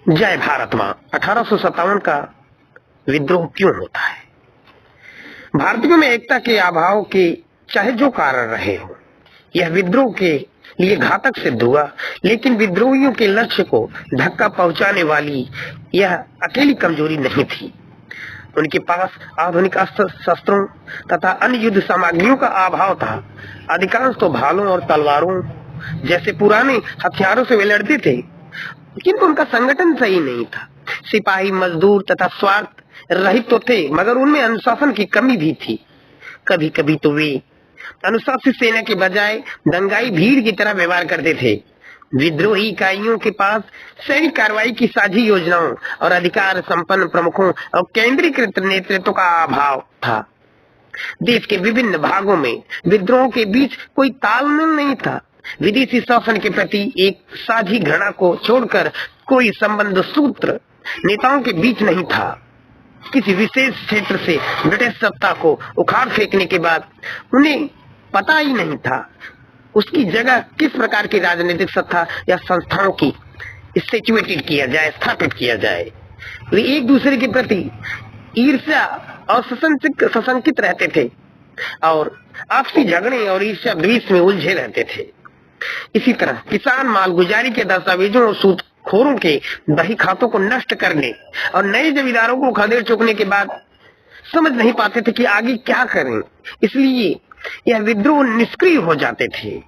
जय भारत मां। 1857 का विद्रोह क्यों होता है? भारतीयों में एकता के अभाव के चाहे जो कारण रहे हो, यह विद्रोह के लिए घातक सिद्ध हुआ। लेकिन विद्रोहियों के लक्ष्य को धक्का पहुंचाने वाली यह अकेली कमजोरी नहीं थी। उनके पास आधुनिक अस्त्र शस्त्रों तथा अन्य युद्ध सामग्रियों का अभाव था। अधिकांश तो भालों और तलवारों जैसे पुराने हथियारों से वे लड़ते थे, किंतु उनका संगठन सही नहीं था। सिपाही मजदूर तथा स्वार्थ रहित तो थे, मगर उनमें अनुशासन की कमी भी थी। कभी कभी तो वे अनुशासित सेना के बजाय दंगाई भीड़ की तरह व्यवहार करते थे। विद्रोही इकाइयों के पास सैनिक कार्रवाई की साझी योजनाओं और अधिकार संपन्न प्रमुखों और केंद्रीकृत नेतृत्व का अभाव था। देश के विभिन्न भागों में विद्रोह के बीच कोई तालमेल नहीं था। विदेशी शासन के प्रति एक साझी घृणा को छोड़कर कोई संबंध सूत्र नेताओं के बीच नहीं था। किसी विशेष क्षेत्र से ब्रिटिश सत्ता को उखाड़ फेंकने के बाद उन्हें पता ही नहीं था उसकी जगह किस प्रकार की राजनीतिक सत्ता या संस्थाओं की स्टैट्यूएटेड किया जाए, स्थापित किया जाए। वे एक दूसरे के प्रति ईर्ष्या और सशंकित रहते थे और आपसी झगड़े और ईर्ष्या द्वेष में उलझे रहते थे। इसी तरह किसान मालगुजारी के दस्तावेजों और सूदखोरों के बही खातों को नष्ट करने और नए जमींदारों को खदेड़ चुकने के बाद समझ नहीं पाते थे कि आगे क्या करें। इसलिए यह विद्रोह निष्क्रिय हो जाते थे।